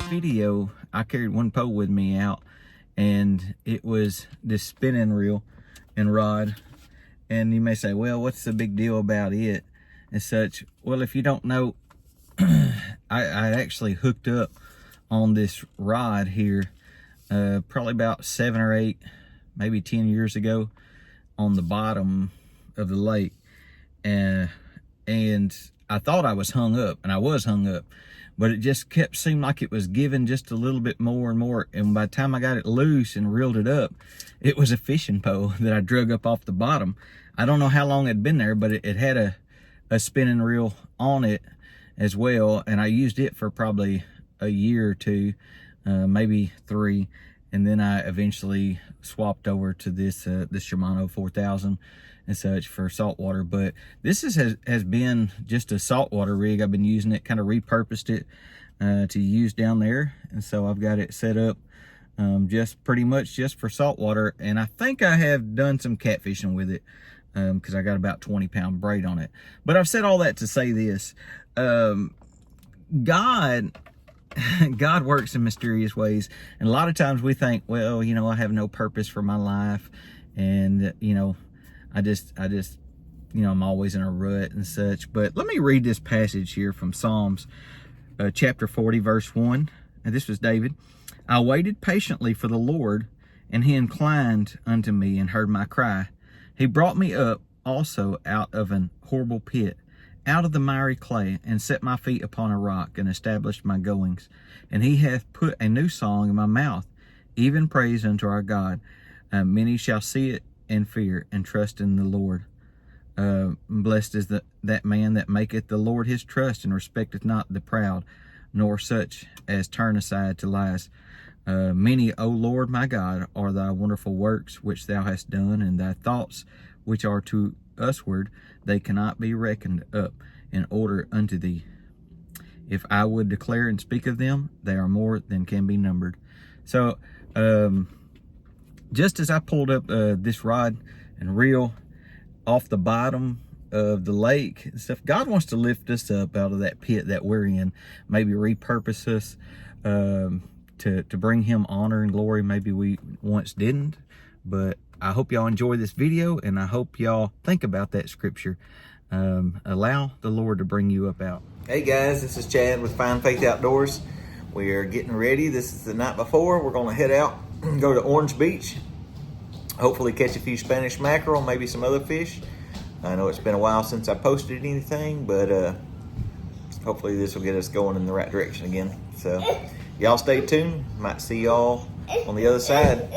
Video, I carried one pole with me out, and it was this spinning reel and rod. And you may say, well, what's the big deal about it and such? Well, if you don't know, I actually hooked up on this rod here probably about 7 or 8, maybe 10 years ago on the bottom of the lake. And I thought I was hung up, and I was hung up, but it just seemed like it was giving just a little bit more and more. And by the time I got it loose and reeled it up, it was a fishing pole that I drug up off the bottom. I don't know how long it had been there, but it had a spinning reel on it as well. And I used it for probably a year or two, maybe 3. And then I eventually swapped over to this Shimano 4000 and such for saltwater. But this has been just a saltwater rig. I've been using it, kind of repurposed it to use down there. And so I've got it set up just pretty much just for saltwater. And I think I have done some catfishing with it because I got about 20-pound braid on it. But I've said all that to say this. God works in mysterious ways. And a lot of times we think, well, you know, I have no purpose for my life. And, you know, I just, you know, I'm always in a rut and such. But let me read this passage here from Psalms chapter 40, verse 1. And this was David. I waited patiently for the Lord, and he inclined unto me and heard my cry. He brought me up also out of an horrible pit, out of the miry clay, and set my feet upon a rock, and established my goings. And he hath put a new song in my mouth, even praise unto our God. Many shall see it and fear, and trust in the Lord. Blessed is that man that maketh the Lord his trust, and respecteth not the proud, nor such as turn aside to lies. Many, O Lord my God, are thy wonderful works which thou hast done, and thy thoughts which are to usward, they cannot be reckoned up in order unto thee. If I would declare and speak of them, they are more than can be numbered. So, just as I pulled up this rod and reel off the bottom of the lake and stuff, God wants to lift us up out of that pit that we're in, maybe repurpose us to bring him honor and glory. Maybe we once didn't, but I hope y'all enjoy this video, and I hope y'all think about that scripture. Allow the Lord to bring you up out. Hey guys, this is Chad with Fine Faith Outdoors. We are getting ready. This is the night before. We're going to head out and go to Orange Beach. Hopefully catch a few Spanish mackerel, maybe some other fish. I know it's been a while since I posted anything, but hopefully this will get us going in the right direction again. So y'all stay tuned. Might see y'all on the other side.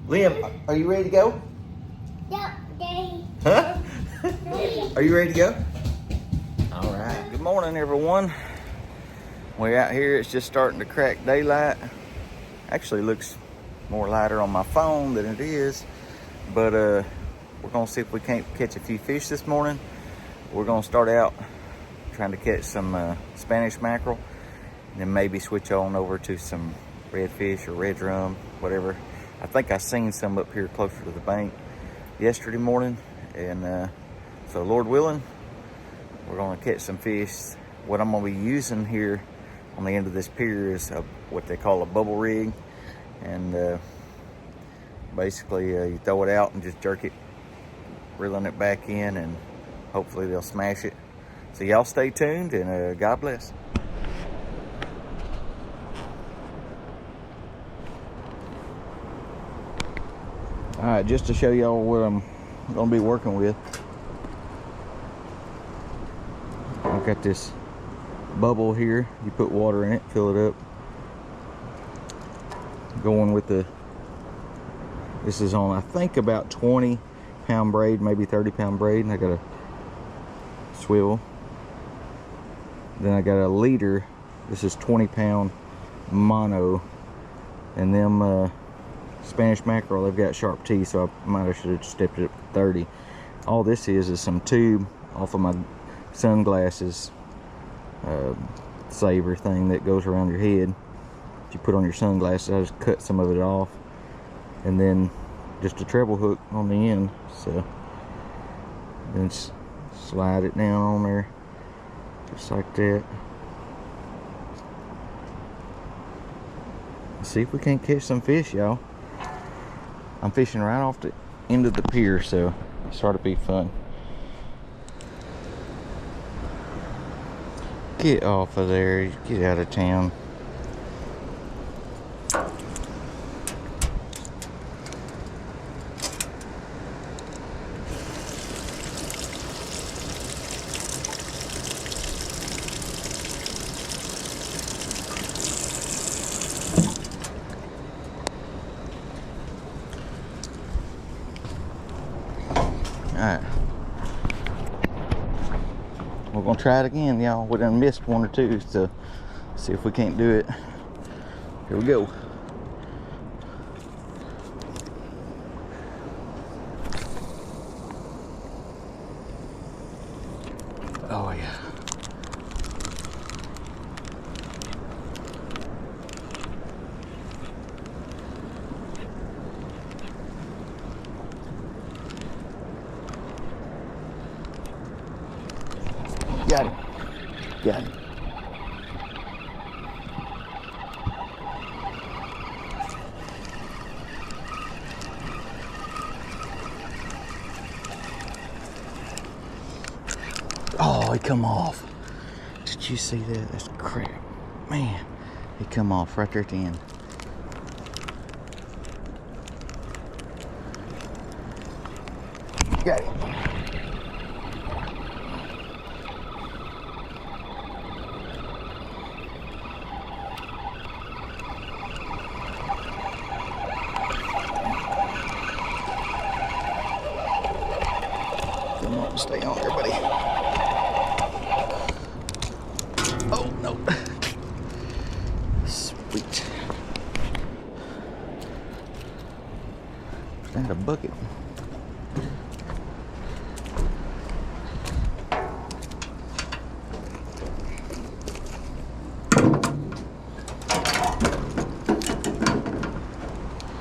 Liam, are you ready to go? Yeah, Daddy. Huh? Are you ready to go? All right. Good morning, everyone. We're out here. It's just starting to crack daylight. Actually looks more lighter on my phone than it is. But we're going to see if we can't catch a few fish this morning. We're going to start out trying to catch some Spanish mackerel. And then maybe switch on over to some redfish or red drum, whatever. I think I seen some up here closer to the bank yesterday morning. And so Lord willing, we're going to catch some fish. What I'm going to be using here on the end of this pier is what they call a bubble rig. And basically you throw it out and just jerk it, reeling it back in, and hopefully they'll smash it. So y'all stay tuned, and God bless. All right, just to show y'all what I'm gonna be working with. I've got this bubble here. You put water in it, fill it up. Going with this is on, I think, about 20-pound braid, maybe 30-pound braid. And I got a swivel. Then I got a leader. This is 20-pound mono. And them Spanish mackerel, they've got sharp teeth, so I might have should have stepped it up to 30. All this is some tube off of my sunglasses saver thing that goes around your head. You put on your sunglasses. I just cut some of it off, and then just a treble hook on the end. So then slide it down on there just like that. See if we can't catch some fish, y'all. I'm fishing right off the end of the pier, so it's sort of be fun. Get off of there. Get out of town. Alright. We're gonna try it again, y'all. We done missed one or two, so see if we can't do it. Here we go. Oh yeah. Got him. Got him. Oh, he come off. Did you see that? That's crap. Man, he come off right there at the end. Got him. Come on, stay on there, buddy. Oh, no. Sweet. Is that a bucket?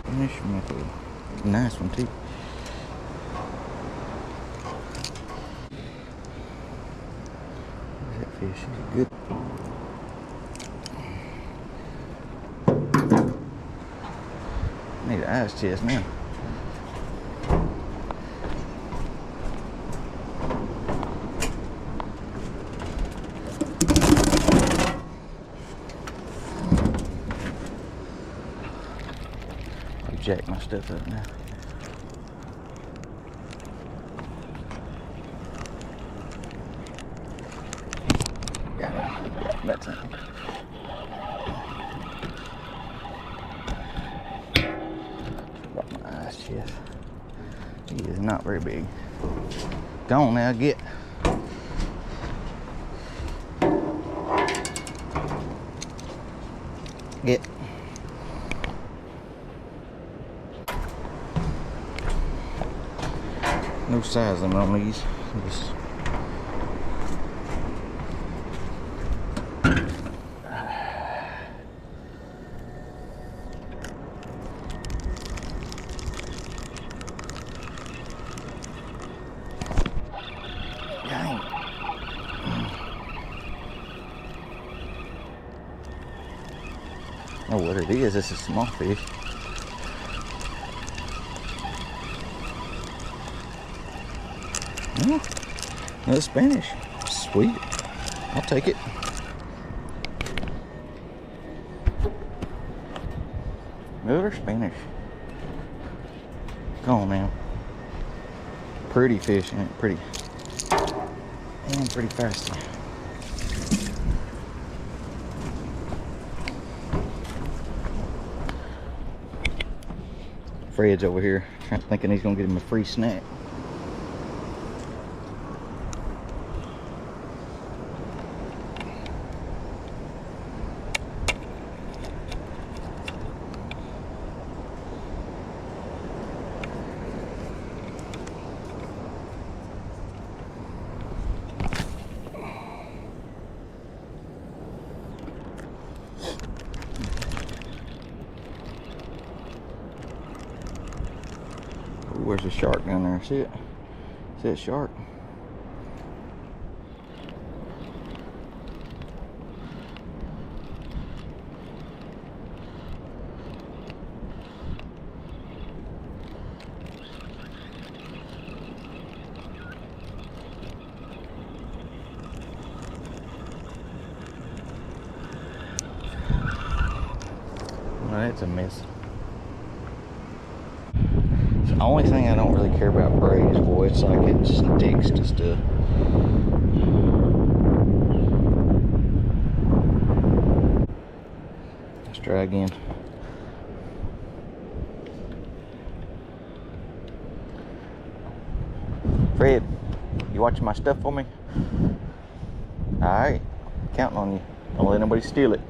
Finish mackerel. Nice one, too. That fish is good. Need an ice chest now. I jack my stuff up now. Got it. That time. Drop my ice chest. He is not very big. Go on now, get. Get. No size limit on these. Just dang. Oh, what it is, this is small fish. Oh, another Spanish. Sweet. I'll take it. Another Spanish. Come on now. Pretty fish, ain't it? Pretty. And pretty fast. Fred's over here thinking he's gonna get him a free snack. Where's the shark down there? See it? See that shark? that's a mess. It's the only thing I don't really care about braids, boy. It's like it sticks to stuff. Let's try again. Fred, you watching my stuff for me? Alright, counting on you. Don't let nobody steal it.